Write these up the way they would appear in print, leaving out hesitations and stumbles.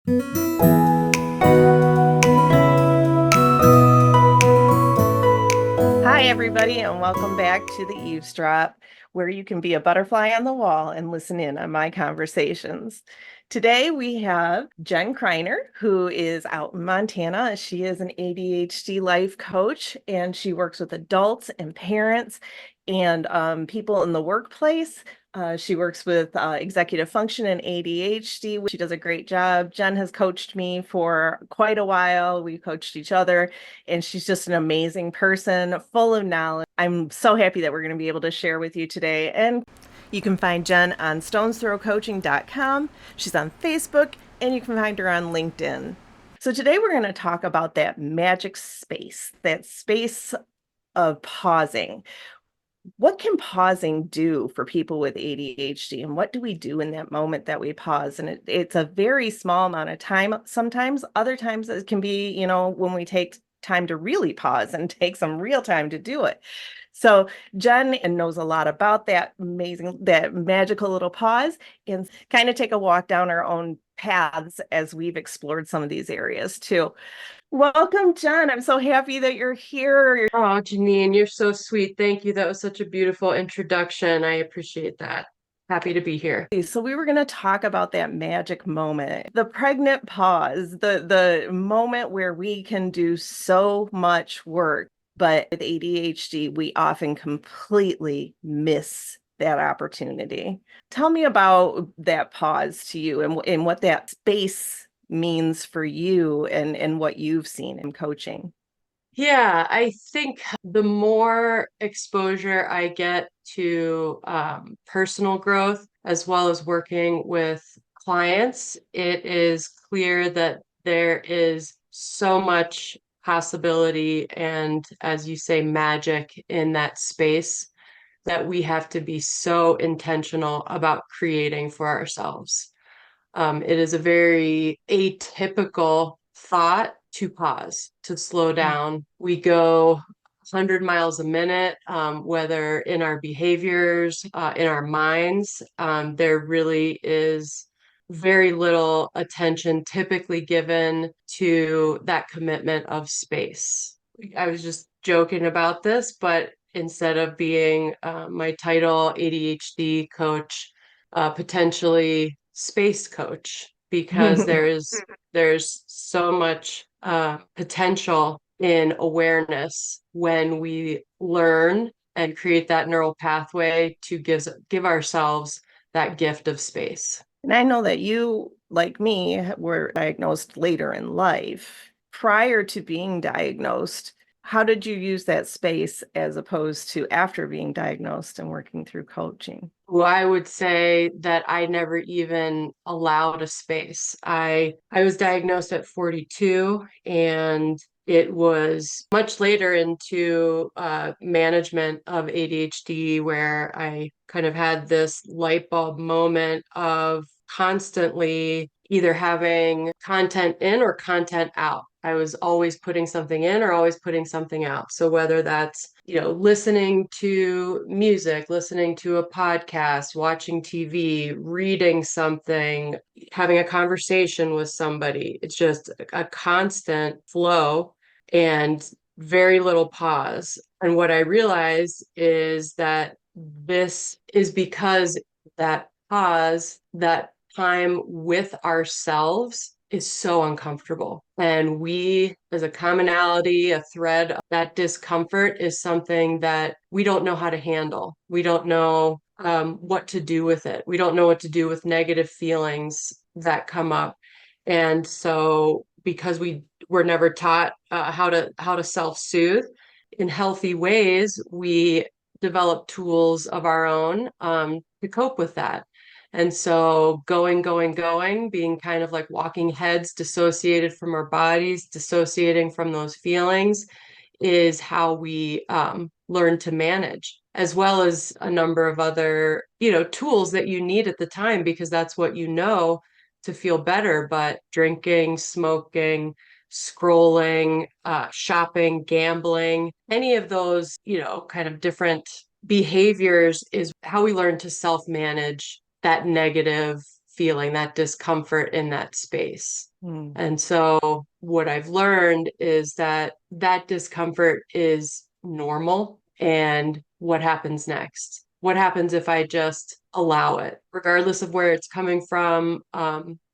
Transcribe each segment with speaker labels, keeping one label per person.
Speaker 1: Hi, everybody, and welcome back to the Eavesdrop, where you can be a butterfly on the wall and listen in on my conversations. Today, we have Jen Kreiner, who is out in Montana. She is an ADHD life coach, and she works with adults and parents and people in the workplace. She works with executive function and ADHD. She does a great job. Jen has coached me for quite a while. We coached each other, and she's just an amazing person, full of knowledge. I'm so happy that we're going to be able to share with you today. And you can find Jen on stonesthrowcoaching.com. She's on Facebook, and you can find her on LinkedIn. So today we're going to talk about that magic space, that space of pausing. What can pausing do for people with ADHD, and what do we do in that moment that we pause? And it's a very small amount of time sometimes. Other times it can be, when we take time to really pause and take some real time to do it. So Jen knows a lot about that magical little pause, and kind of take a walk down our own paths as we've explored some of these areas too. Welcome, Jen. I'm so happy that you're here.
Speaker 2: Oh, Janine, you're so sweet. Thank you. That was such a beautiful introduction. I appreciate that. Happy to be here.
Speaker 1: So we were going to talk about that magic moment, the pregnant pause, the moment where we can do so much work, but with ADHD, we often completely miss that opportunity. Tell me about that pause to you, and what that space means for you, and what you've seen in coaching.
Speaker 2: Yeah, I think the more exposure I get to personal growth as well as working with clients, it is clear that there is so much possibility and, as you say, magic in that space that we have to be so intentional about creating for ourselves. It is a very atypical thought to pause, to slow down. We go 100 miles a minute, whether in our behaviors, in our minds. There really is very little attention typically given to that commitment of space. I was just joking about this, but instead of being my title ADHD coach, potentially space coach, because there's so much potential in awareness when we learn and create that neural pathway to give ourselves that gift of space.
Speaker 1: And I know that you, like me, were diagnosed later in life. Prior to being diagnosed, how did you use that space as opposed to after being diagnosed and working through coaching?
Speaker 2: Well, I would say that I never even allowed a space. I was diagnosed at 42, and it was much later into management of ADHD where I kind of had this light bulb moment of constantly either having content in or content out. I was always putting something in or always putting something out. So whether that's, listening to music, listening to a podcast, watching TV, reading something, having a conversation with somebody, it's just a constant flow and very little pause. And what I realize is that this is because that pause, that time with ourselves is so uncomfortable. And we, as a commonality, a thread, that discomfort is something that we don't know how to handle. We don't know what to do with it. We don't know what to do with negative feelings that come up. And so, because we were never taught how to self-soothe in healthy ways, we develop tools of our own to cope with that. And so going, being kind of like walking heads dissociated from our bodies, dissociating from those feelings is how we learn to manage, as well as a number of other, tools that you need at the time because that's what you know to feel better. But drinking, smoking, scrolling, shopping, gambling, any of those, kind of different behaviors is how we learn to self-manage that negative feeling, that discomfort in that space.
Speaker 1: Mm.
Speaker 2: And so what I've learned is that that discomfort is normal. And what happens next? What happens if I just allow it, regardless of where it's coming from,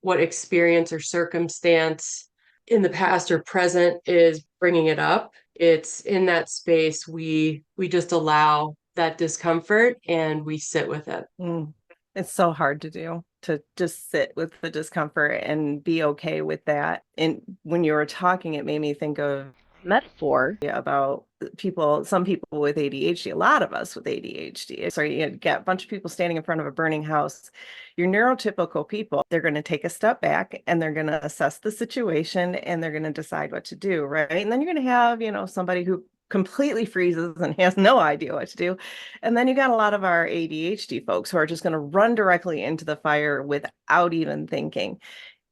Speaker 2: what experience or circumstance in the past or present is bringing it up? It's in that space we just allow that discomfort and we sit with it.
Speaker 1: Mm. It's so hard to do, to just sit with the discomfort and be okay with that. And when you were talking, it made me think of metaphor about people, some people with ADHD, a lot of us with ADHD. So you get a bunch of people standing in front of a burning house. Your neurotypical people, they're going to take a step back and they're going to assess the situation and they're going to decide what to do, right? And then you're going to have, somebody who completely freezes and has no idea what to do. And then you got a lot of our ADHD folks who are just going to run directly into the fire without even thinking.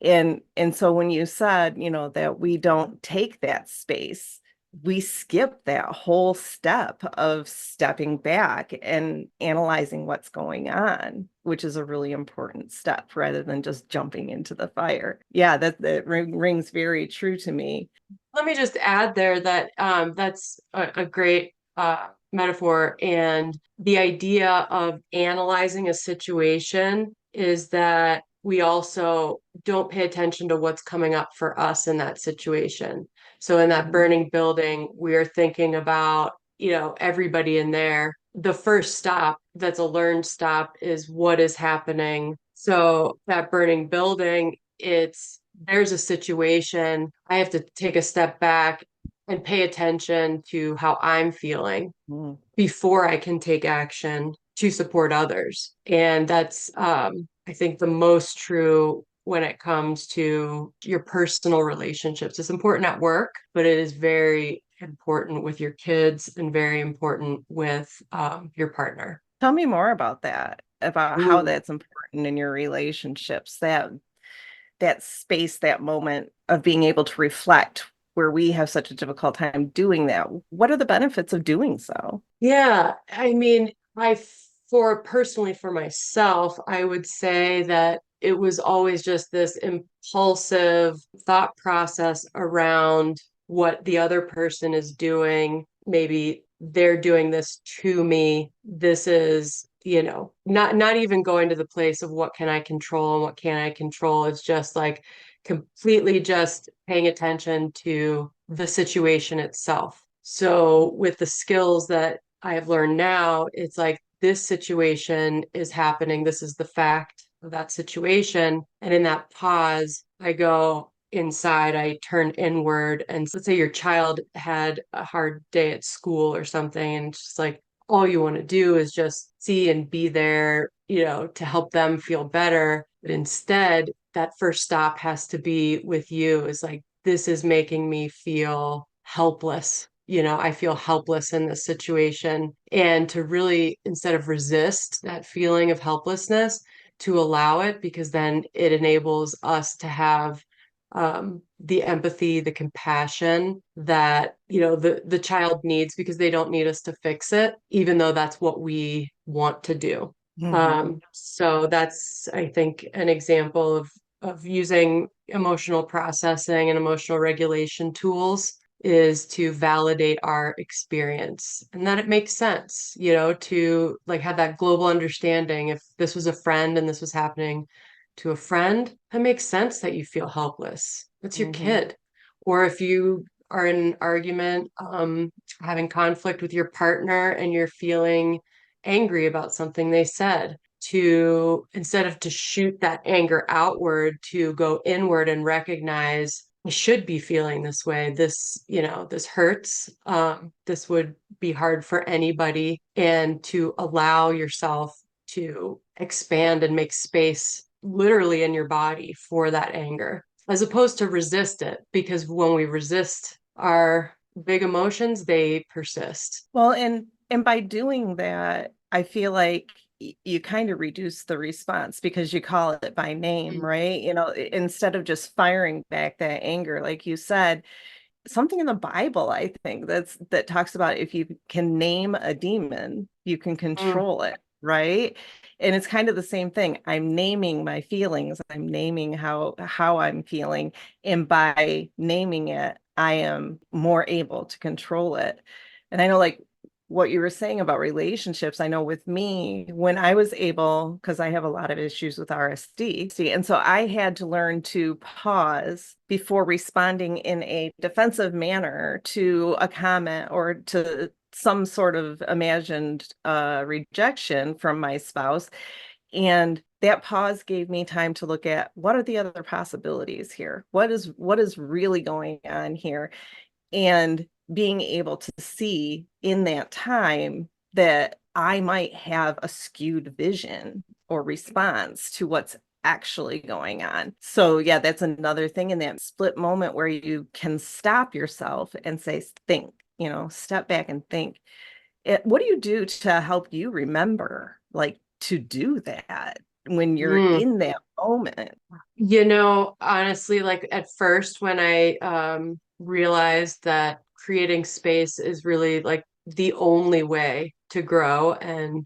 Speaker 1: And so when you said, that we don't take that space, we skip that whole step of stepping back and analyzing what's going on, which is a really important step rather than just jumping into the fire. Yeah, that rings very true to me.
Speaker 2: Let me just add there that that's a great metaphor. And the idea of analyzing a situation is that we also don't pay attention to what's coming up for us in that situation. So in that
Speaker 1: Mhm.
Speaker 2: burning building, we're thinking about, everybody in there. The first stop that's a learned stop is what is happening. So that burning building, there's a situation. I have to take a step back and pay attention to how I'm feeling
Speaker 1: Mm.
Speaker 2: before I can take action to support others. And that's, I think, the most true when it comes to your personal relationships. It's important at work, but it is very important with your kids and very important with your partner.
Speaker 1: Tell me more about that, about how
Speaker 2: Ooh.
Speaker 1: that's important in your relationships, that space, that moment of being able to reflect where we have such a difficult time doing that. What are the benefits of doing so?
Speaker 2: Yeah, I mean, for personally for myself, I would say that it was always just this impulsive thought process around what the other person is doing. Maybe they're doing this to me. This is, not even going to the place of what can I control and what can't I control. It's just like completely just paying attention to the situation itself. So with the skills that I have learned now, it's like this situation is happening. This is the fact of that situation. And in that pause, I go inside, I turn inward. And let's say your child had a hard day at school or something, and it's just like all you want to do is just see and be there, to help them feel better. But instead, that first stop has to be with you, is like, this is making me feel helpless. I feel helpless in this situation. And to really, instead of resist that feeling of helplessness, to allow it, because then it enables us to have the empathy, the compassion that, the child needs, because they don't need us to fix it, even though that's what we want to do.
Speaker 1: Mhm.
Speaker 2: So that's, I think, an example of using emotional processing and emotional regulation tools, is to validate our experience and that it makes sense, to like have that global understanding. If this was a friend and this was happening to a friend, that makes sense that you feel helpless. That's your
Speaker 1: Mhm.
Speaker 2: kid. Or if you are in an argument, having conflict with your partner and you're feeling angry about something they said, to instead of to shoot that anger outward, to go inward and recognize I should be feeling this way. This hurts. This would be hard for anybody. And to allow yourself to expand and make space literally in your body for that anger, as opposed to resist it. Because when we resist our big emotions, they persist.
Speaker 1: Well, and by doing that, I feel like you kind of reduce the response because you call it by name, right? Instead of just firing back that anger, like you said, something in the Bible, I think that talks about if you can name a demon, you can
Speaker 2: Mm.
Speaker 1: control it, right? And it's kind of the same thing. I'm naming my feelings. I'm naming how I'm feeling. And by naming it, I am more able to control it. And I know like what you were saying about relationships, I know with me, when I was able, because I have a lot of issues with RSD, and so I had to learn to pause before responding in a defensive manner to a comment or to some sort of imagined rejection from my spouse. And that pause gave me time to look at what are the other possibilities here? What is really going on here? And being able to see in that time that I might have a skewed vision or response to what's actually going on. So, yeah, that's another thing in that split moment where you can stop yourself and say, think, step back and think. What do you do to help you remember, like, to do that when you're
Speaker 2: Mm.
Speaker 1: in that moment?
Speaker 2: Honestly, like at first when I realized that creating space is really like the only way to grow and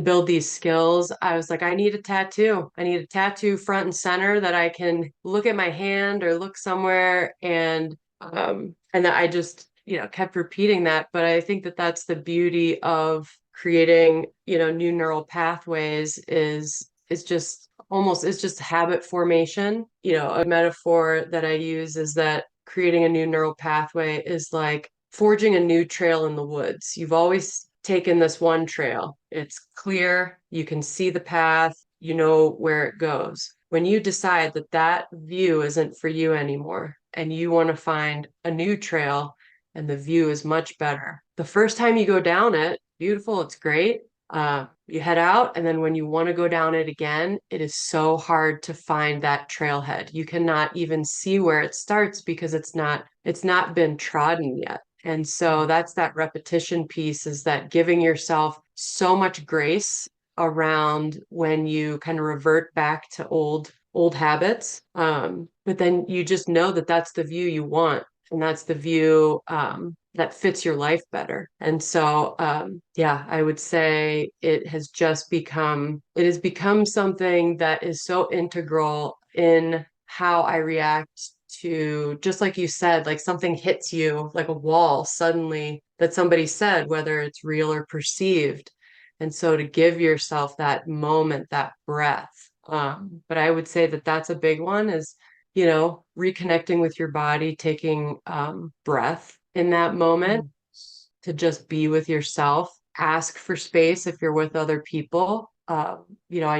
Speaker 2: build these skills, I was like, I need a tattoo. I need a tattoo front and center that I can look at my hand or look somewhere and that I just, kept repeating that. But I think that that's the beauty of creating, new neural pathways is just almost it's just habit formation. A metaphor that I use is that creating a new neural pathway is like forging a new trail in the woods. You've always taken this one trail. It's clear, you can see the path, you know where it goes. When you decide that that view isn't for you anymore and you want to find a new trail and the view is much better. The first time you go down it, beautiful, it's great. You head out, and then when you want to go down it again, it is so hard to find that trailhead. You cannot even see where it starts because it's not been trodden yet. And so that's that repetition piece, is that giving yourself so much grace around when you kind of revert back to old habits. But then you just know that that's the view you want, and that's the view that fits your life better. And so, yeah, I would say it has become something that is so integral in how I react to, just like you said, like something hits you like a wall suddenly that somebody said, whether it's real or perceived. And so to give yourself that moment, that breath. But I would say that that's a big one, is reconnecting with your body, taking breath in that moment to just be with yourself. Ask for space if you're with other people. I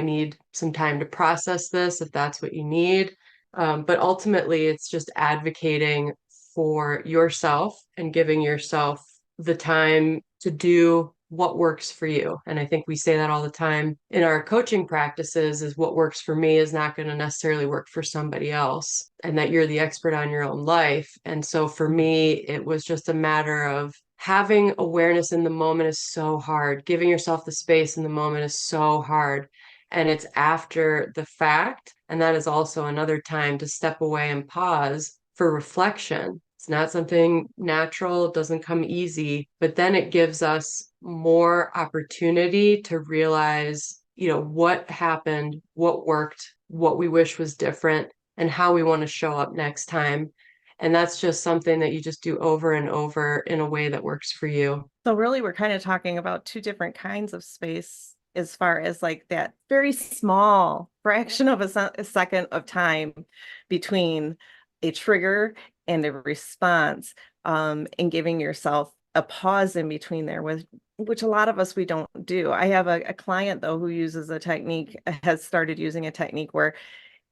Speaker 2: need some time to process this if that's what you need. But ultimately, it's just advocating for yourself and giving yourself the time to do what works for you. And I think we say that all the time in our coaching practices, is what works for me is not going to necessarily work for somebody else, and that you're the expert on your own life. And so for me, it was just a matter of having awareness in the moment is so hard. Giving yourself the space in the moment is so hard. And it's after the fact. And that is also another time to step away and pause for reflection. It's not something natural, it doesn't come easy, but then it gives us more opportunity to realize, what happened, what worked, what we wish was different, and how we want to show up next time. And that's just something that you just do over and over in a way that works for you.
Speaker 1: So really, we're kind of talking about two different kinds of space as far as like that very small fraction of a second of time between a trigger and a response, and giving yourself a pause in between there, with which a lot of us we don't do. I have a client though who uses a technique, has started using a technique where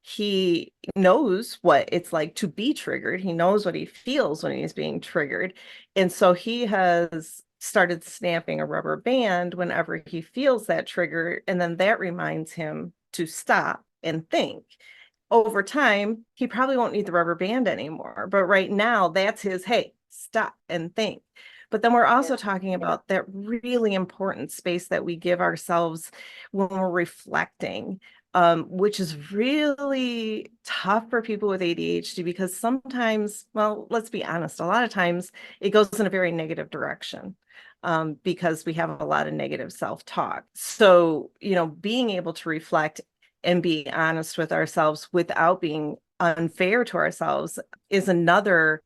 Speaker 1: he knows what it's like to be triggered. He knows what he feels when he's being triggered. And so he has started snapping a rubber band whenever he feels that trigger. And then that reminds him to stop and think. Over time, he probably won't need the rubber band anymore. But right now, that's his, hey, stop and think. But then we're also talking about that really important space that we give ourselves when we're reflecting. which is really tough for people with ADHD because sometimes, well, let's be honest, a lot of times it goes in a very negative direction, because we have a lot of negative self-talk. So, being able to reflect and be honest with ourselves without being unfair to ourselves is another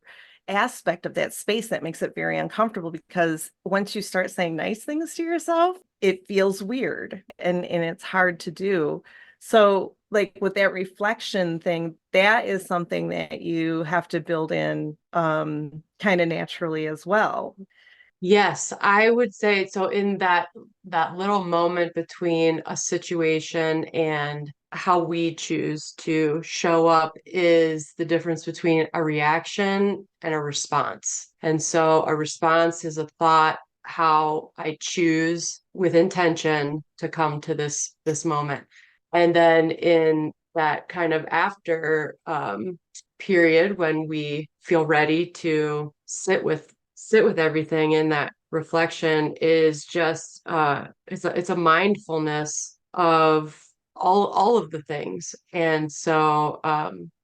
Speaker 1: aspect of that space that makes it very uncomfortable, because once you start saying nice things to yourself, it feels weird and it's hard to do. So, like with that reflection thing, that is something that you have to build in kind of naturally as well.
Speaker 2: Yes, I would say so in that little moment between a situation and how we choose to show up is the difference between a reaction and a response. And so a response is a thought, how I choose with intention to come to this moment. And then in that kind of after period when we feel ready to sit with everything in that reflection is just it's a mindfulness of all of the things. And so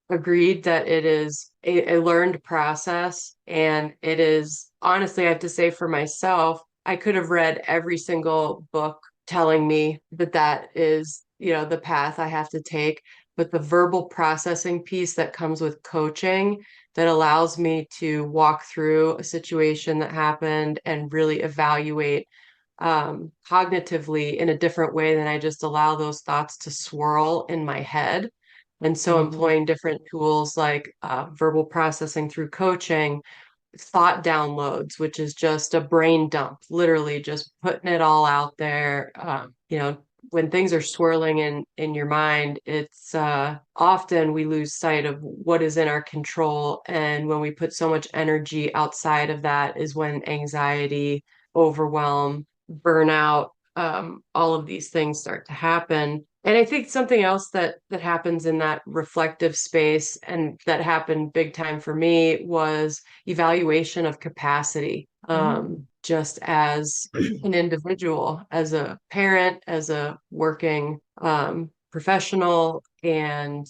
Speaker 2: agreed that it is a learned process, and it is honestly, I have to say for myself, I could have read every single book telling me that that is, the path I have to take, but the verbal processing piece that comes with coaching that allows me to walk through a situation that happened and really evaluate cognitively in a different way than I just allow those thoughts to swirl in my head. And so
Speaker 1: Mhm.
Speaker 2: employing different tools like verbal processing through coaching, thought downloads, which is just a brain dump, literally just putting it all out there. When things are swirling in your mind, it's often we lose sight of what is in our control. And when we put so much energy outside of that is when anxiety, overwhelm, burnout, all of these things start to happen. And I think something else that happens in that reflective space and that happened big time for me was evaluation of capacity,
Speaker 1: Mm.
Speaker 2: just as an individual, as a parent, as a working professional and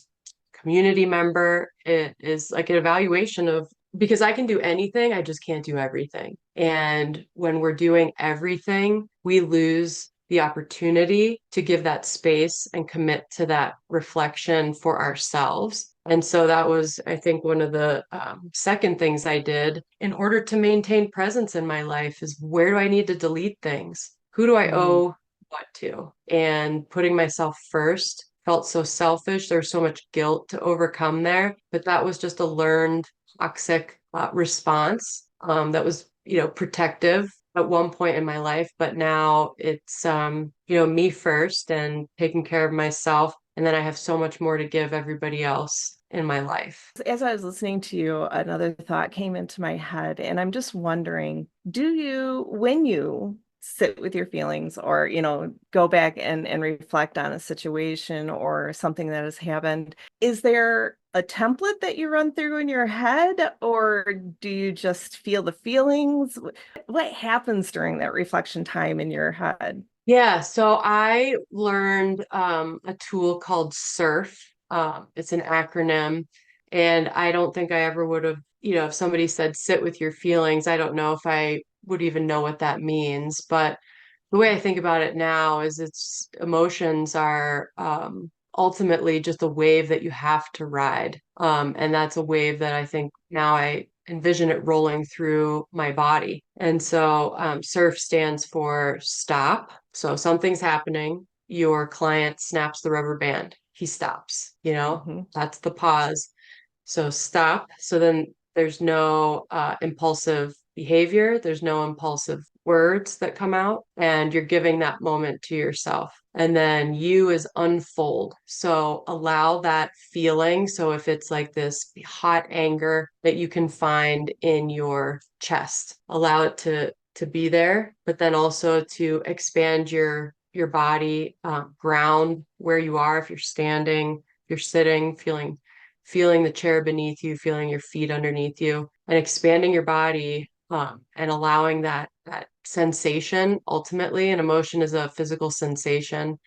Speaker 2: community member. It is like an evaluation of, because I can do anything, I just can't do everything. And when we're doing everything, we lose the opportunity to give that space and commit to that reflection for ourselves. And so that was, I think, one of the second things I did in order to maintain presence in my life is, where do I need to delete things? Who do I
Speaker 1: Mm.
Speaker 2: owe what to? And putting myself first felt so selfish. There was so much guilt to overcome there, but that was just a learned toxic response that was, protective at one point in my life, but now it's, me first and taking care of myself. And then I have so much more to give everybody else in my life.
Speaker 1: As I was listening to you, another thought came into my head, and I'm just wondering, when you sit with your feelings or, go back and reflect on a situation or something that has happened, is there a template that you run through in your head, or do you just feel the feelings? What happens during that reflection time in your head?
Speaker 2: Yeah, so I learned a tool called SURF. It's an acronym, and I don't think I ever would have, if somebody said sit with your feelings, I don't know if I would even know what that means. But the way I think about it now is it's emotions are ultimately just a wave that you have to ride. And that's a wave that I think now I envision it rolling through my body. And so SURF stands for stop. So something's happening. Your client snaps the rubber band. He stops,
Speaker 1: Mhm.
Speaker 2: that's the pause. So stop. So then there's no impulsive behavior, there's no impulsive words that come out, and you're giving that moment to yourself. And then you is unfold. So allow that feeling. So if it's like this hot anger that you can find in your chest, allow it to be there, but then also to expand your body, ground where you are. If you're standing, if you're sitting, feeling the chair beneath you, feeling your feet underneath you, and expanding your body, and allowing that sensation ultimately. An emotion is a physical sensation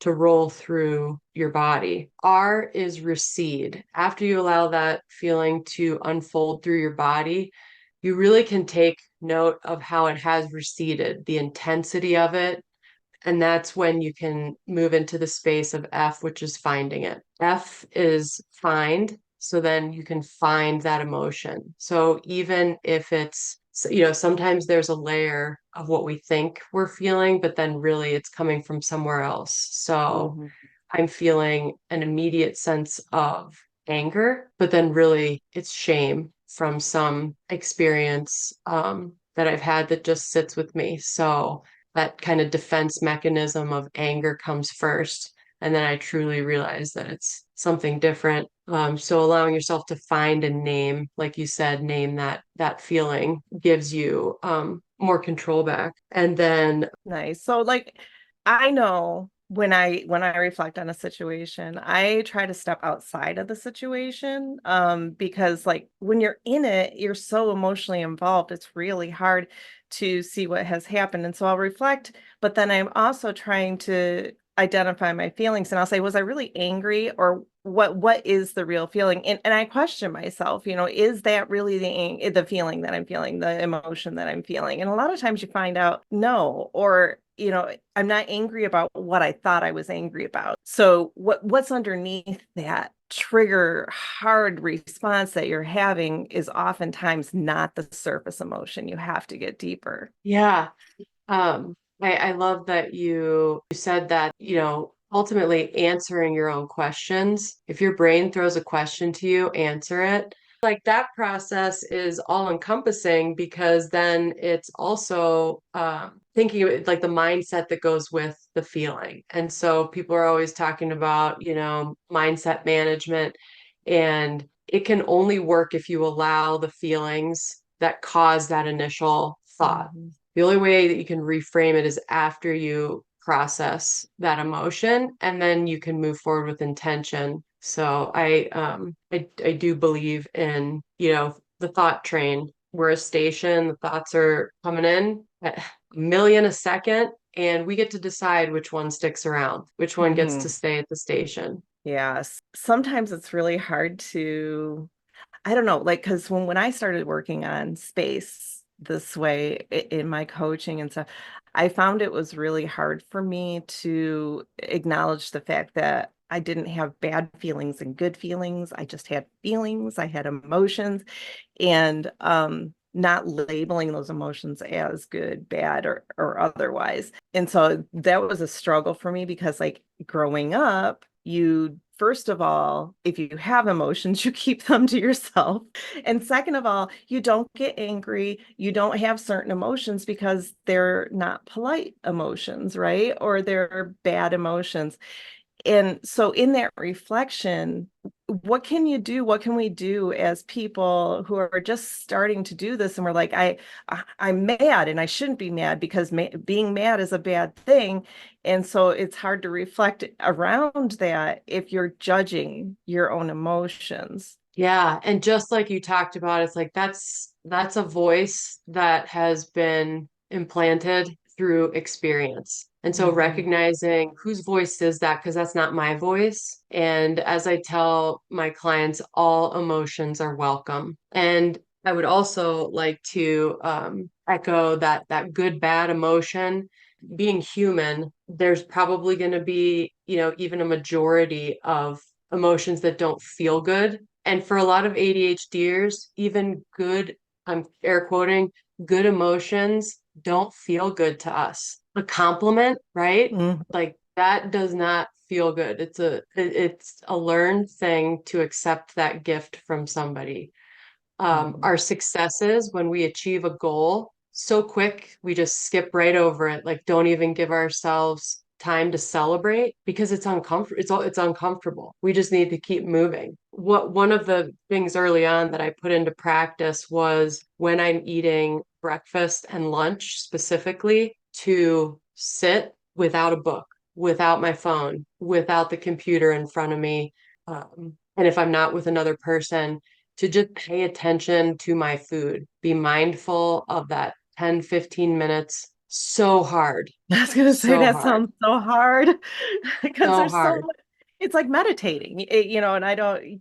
Speaker 2: to roll through your body. R is recede. After you allow that feeling to unfold through your body, you really can take note of how it has receded, the intensity of it, and that's when you can move into the space of F, which is finding it. F is find. So then you can find that emotion. So even if it's, sometimes there's a layer of what we think we're feeling, but then really it's coming from somewhere else. So
Speaker 1: Mhm.
Speaker 2: I'm feeling an immediate sense of anger, but then really it's shame from some experience that I've had that just sits with me. So that kind of defense mechanism of anger comes first. And then I truly realize that it's something different. So allowing yourself to find and name, like you said, name that feeling gives you more control back. And then
Speaker 1: Nice. So like I know when I reflect on a situation, I try to step outside of the situation because like when you're in it, you're so emotionally involved. It's really hard to see what has happened. And so I'll reflect, but then I'm also trying to identify my feelings and I'll say, was I really angry or what is the real feeling? And I question myself, is that really the feeling that I'm feeling, the emotion that I'm feeling? And a lot of times you find out no, or I'm not angry about what I thought I was angry about. So what's underneath that trigger hard response that you're having is oftentimes not the surface emotion. You have to get deeper.
Speaker 2: yeah, I love that you said that, ultimately answering your own questions. If your brain throws a question to you, answer it. Like that process is all encompassing because then it's also thinking of it like the mindset that goes with the feeling. And so people are always talking about, mindset management, and it can only work if you allow the feelings that cause that initial thought.
Speaker 1: Mhm.
Speaker 2: The only way that you can reframe it is after you process that emotion, and then you can move forward with intention. So I do believe in, the thought train. We're a station, the thoughts are coming in at a million a second, and we get to decide which one sticks around, which one gets to
Speaker 1: Mhm.
Speaker 2: stay at the station.
Speaker 1: Yes. Sometimes it's really hard to, I don't know, like, because when I started working on space this way in my coaching and stuff, I found it was really hard for me to acknowledge the fact that I didn't have bad feelings and good feelings. I just had feelings, I had emotions, and not labeling those emotions as good, bad, or otherwise. And so that was a struggle for me because like growing up, you first of all, if you have emotions, you keep them to yourself. And second of all, you don't get angry, you don't have certain emotions because they're not polite emotions, right? Or they're bad emotions. And so in that reflection, what can you do? What can we do as people who are just starting to do this? And we're like, I'm mad and I shouldn't be mad because being mad is a bad thing. And so it's hard to reflect around that if you're judging your own emotions.
Speaker 2: Yeah, and just like you talked about, it's like that's a voice that has been implanted through experience. And so
Speaker 1: Mhm.
Speaker 2: recognizing whose voice is that, because that's not my voice. And as I tell my clients, all emotions are welcome. And I would also like to echo that good, bad emotion. Being human, there's probably going to be, even a majority of emotions that don't feel good. And for a lot of ADHDers, even good, I'm air quoting, good emotions don't feel good to us. A compliment, right?
Speaker 1: Mhm.
Speaker 2: Like that does not feel good. It's a learned thing to accept that gift from somebody.
Speaker 1: Mhm.
Speaker 2: Our successes when we achieve a goal so quick, we just skip right over it. Like, don't even give ourselves time to celebrate because it's uncomfortable. It's uncomfortable. We just need to keep moving. One of the things early on that I put into practice was when I'm eating breakfast and lunch specifically to sit without a book, without my phone, without the computer in front of me. And if I'm not with another person, to just pay attention to my food, be mindful of that 10, 15 minutes So hard.
Speaker 1: I was gonna say
Speaker 2: So
Speaker 1: that
Speaker 2: hard.
Speaker 1: sounds so hard because
Speaker 2: So
Speaker 1: there's so
Speaker 2: hard.
Speaker 1: much. It's like meditating, and I don't,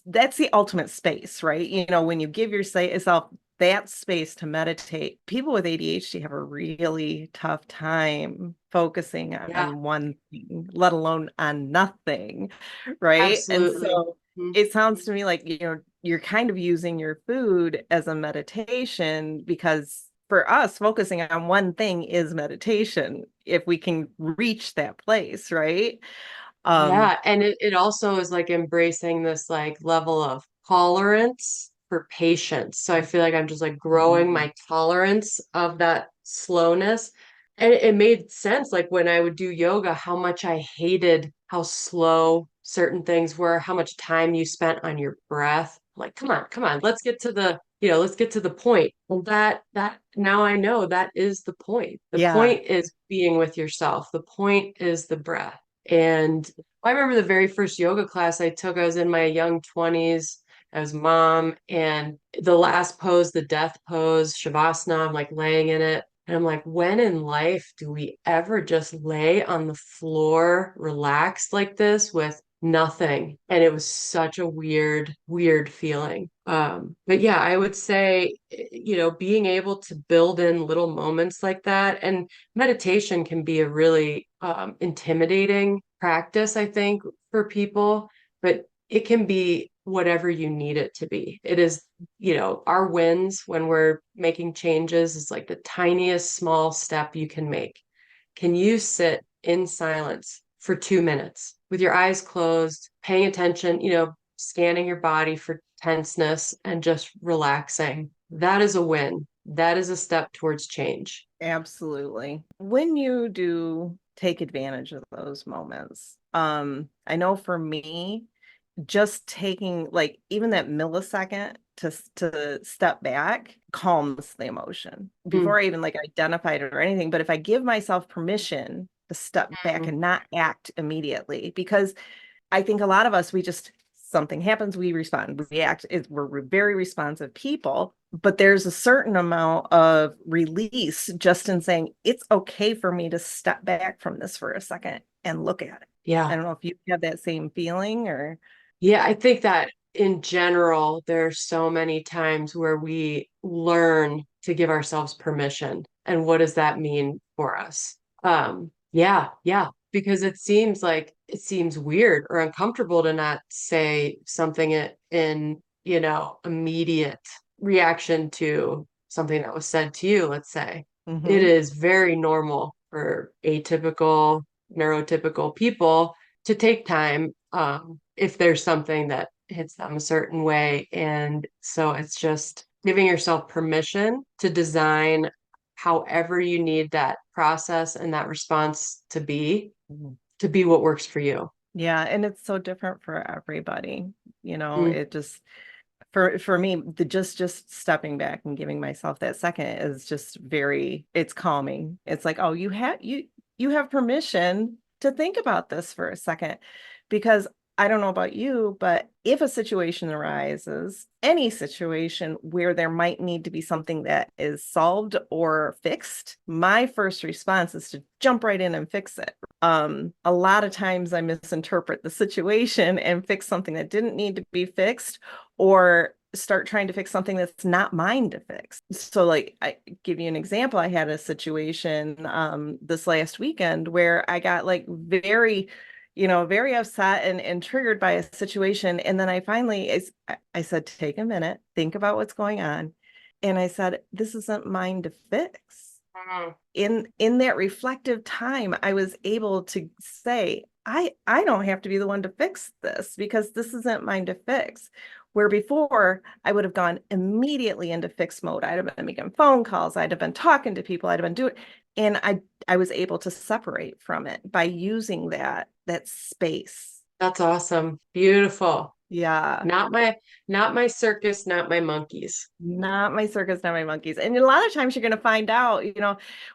Speaker 1: that's the ultimate space, right? When you give yourself that space to meditate, people with ADHD have a really tough time focusing
Speaker 2: Yeah,
Speaker 1: on one thing, let alone on nothing, right? And
Speaker 2: absolutely.
Speaker 1: so
Speaker 2: Mhm.
Speaker 1: it sounds to me like, you're kind of using your food as a meditation because for us, focusing on one thing is meditation if we can reach that place, right? Um,
Speaker 2: Yeah, and it also is like embracing this like level of tolerance for patience. So I feel like I'm just like growing
Speaker 1: mhm.
Speaker 2: my tolerance of that slowness. And it made sense like when I would do yoga, how much I hated how slow certain things were, how much time you spent on your breath. Like, come on, let's get to let's get to the point. Well, that now I know that is the point. The
Speaker 1: Yeah,
Speaker 2: point is being with yourself. The point is the breath. And I remember the very first yoga class I took, I was in my young 20s. I was mom, and the last pose, the death pose, Shavasana, I'm like laying in it. And I'm like, when in life do we ever just lay on the floor, relaxed like this with nothing? And it was such a weird, weird feeling. But yeah, I would say, being able to build in little moments like that, and meditation can be a really intimidating practice, I think, for people, but it can be whatever you need it to be. It is, our wins when we're making changes is like the tiniest small step you can make. Can you sit in silence for 2 minutes with your eyes closed, paying attention, scanning your body for tenseness and just relaxing? That is a win. That is a step towards change.
Speaker 1: absolutely. When you do take advantage of those moments, I know for me, just taking like even that millisecond to step back calms the emotion
Speaker 2: Mm,
Speaker 1: before I even like identified it or anything. But if I give myself permission to step back
Speaker 2: mm,
Speaker 1: and not act immediately, because I think a lot of us, we just, something happens, we respond, we react. We're very responsive people, but there's a certain amount of release just in saying it's okay for me to step back from this for a second and look at it. I
Speaker 2: yeah.
Speaker 1: don't know if you have that same feeling or.
Speaker 2: Yeah, I think that in general, there's so many times where we learn to give ourselves permission. And what does that mean for us? Yeah, because it seems weird or uncomfortable to not say something in, immediate reaction to something that was said to you, let's say. It
Speaker 1: Mhm.
Speaker 2: is very normal for atypical, neurotypical people to take time if there's something that hits them a certain way. And so it's just giving yourself permission to design however you need that process and that response to be what works for you.
Speaker 1: Yeah, and it's so different for everybody.
Speaker 2: Mm,
Speaker 1: It just for me, the just stepping back and giving myself that second is just it's calming. It's like, oh, you have permission to think about this for a second because I don't know about you, but if a situation arises, any situation where there might need to be something that is solved or fixed, my first response is to jump right in and fix it. A lot of times I misinterpret the situation and fix something that didn't need to be fixed or start trying to fix something that's not mine to fix. So like I give you an example, I had a situation this last weekend where I got like very upset and triggered by a situation. And then I said, take a minute, think about what's going on. And I said, this isn't mine to fix.
Speaker 2: mm,
Speaker 1: In that reflective time, I was able to say, I don't have to be the one to fix this because this isn't mine to fix. Where before I would have gone immediately into fix mode. I'd have been making phone calls, I'd have been talking to people, I'd have been doing, and I was able to separate from it by using that space.
Speaker 2: that's awesome. Beautiful.
Speaker 1: Yeah.
Speaker 2: Not my not my circus, not my monkeys.
Speaker 1: Not my circus, not my monkeys. And a lot of times you're going to find out,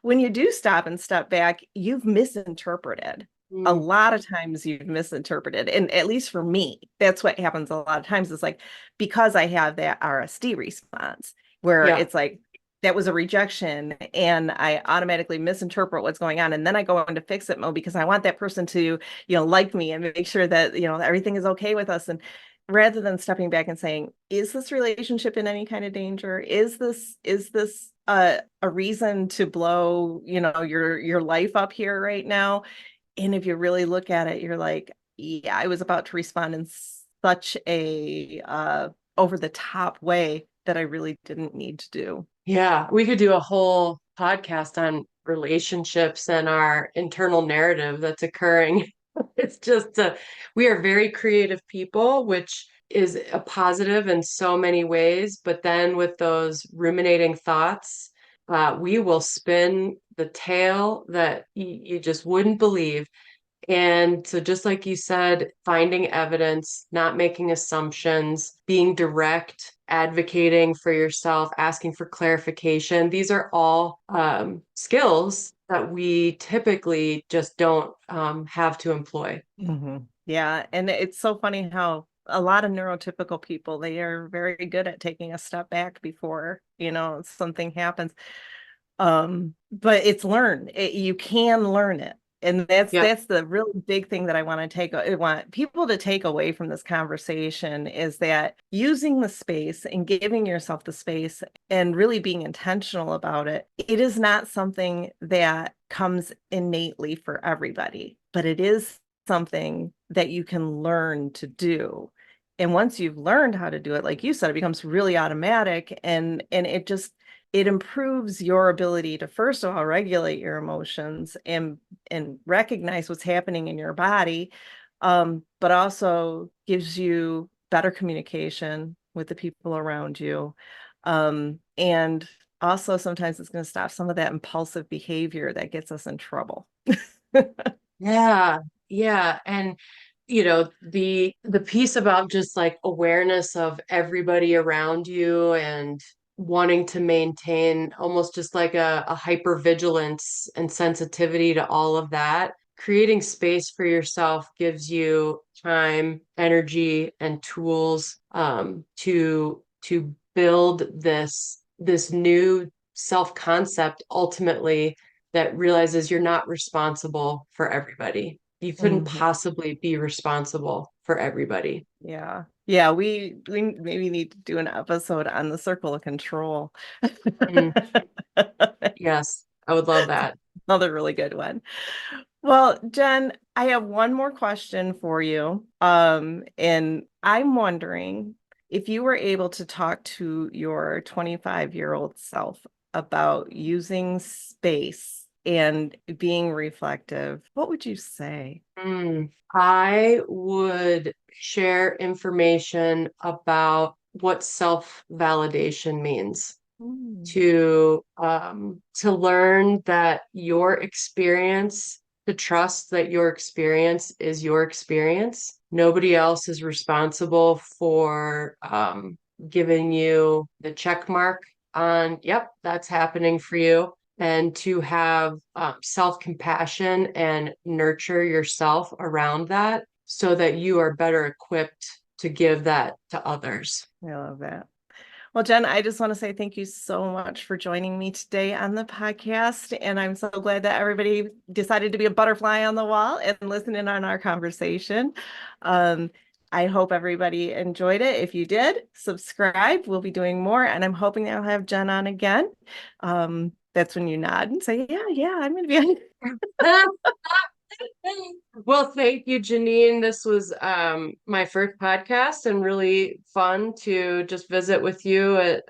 Speaker 1: when you do stop and step back, you've misinterpreted. A
Speaker 2: Mm,
Speaker 1: lot of times you've misinterpreted. And at least for me, that's what happens a lot of times. It's like because I have that RSD response where
Speaker 2: yeah.
Speaker 1: it's like that was a rejection, and I automatically misinterpret what's going on, and then I go into fix it mode because I want that person to, like me and make sure that, everything is okay with us. And rather than stepping back and saying, is this relationship in any kind of danger? Is this a reason to blow, your life up here right now? And if you really look at it, you're like, yeah, I was about to respond in such a over the top way that I really didn't need to do.
Speaker 2: Yeah, we could do a whole podcast on relationships and our internal narrative that's occurring. It's just we are very creative people, which is a positive in so many ways. But then with those ruminating thoughts, we will spin the tale that you just wouldn't believe. And so, just like you said, finding evidence, not making assumptions, being direct, advocating for yourself, asking for clarification, these are all skills that we typically just don't have to employ.
Speaker 1: Yeah, and it's so funny how a lot of neurotypical people, they are very good at taking a step back before, something happens. But it's learned. You can learn it. And that's
Speaker 2: Yep.
Speaker 1: that's the really big thing that I want people to take away from this conversation is that using the space and giving yourself the space and really being intentional about it, it is not something that comes innately for everybody, but it is something that you can learn to do. And once you've learned how to do it, like you said, it becomes really automatic, and it improves your ability to, first of all, regulate your emotions and recognize what's happening in your body, but also gives you better communication with the people around you. And also sometimes it's going to stop some of that impulsive behavior that gets us in trouble.
Speaker 2: Yeah, yeah. And the piece about just like awareness of everybody around you and wanting to maintain almost just like a hyper vigilance and sensitivity to all of that. Creating space for yourself gives you time, energy, and tools to build this new self-concept ultimately that realizes you're not responsible for everybody. You couldn't
Speaker 1: Mhm.
Speaker 2: possibly be responsible for everybody.
Speaker 1: Yeah. Yeah, we maybe need to do an episode on the circle of control.
Speaker 2: Mm, yes, I would love that.
Speaker 1: Another really good one. Well, Jen, I have one more question for you. And I'm wondering if you were able to talk to your 25-year-old self about using space and being reflective, what would you say?
Speaker 2: I would share information about what self-validation means.
Speaker 1: Mm.
Speaker 2: To learn that your experience, to trust that your experience is your experience. Nobody else is responsible for giving you the check mark on, yep, that's happening for you. And to have self-compassion and nurture yourself around that so that you are better equipped to give that to others.
Speaker 1: I love that. Well, Jen, I just want to say thank you so much for joining me today on the podcast. And I'm so glad that everybody decided to be a butterfly on the wall and listen in on our conversation. Um, I hope everybody enjoyed it. If you did, subscribe. We'll be doing more. And I'm hoping that I'll have Jen on again. That's when you nod and say, yeah, yeah, I'm going to be on.
Speaker 2: Well, thank you, Janine. This was my first podcast and really fun to just visit with you. It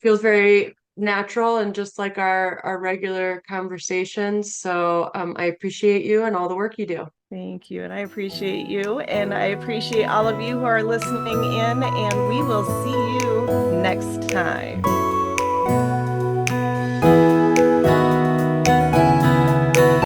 Speaker 2: feels very natural and just like our regular conversations. So I appreciate you and all the work you do.
Speaker 1: Thank you. And I appreciate you. And I appreciate all of you who are listening in. And we will see you next time.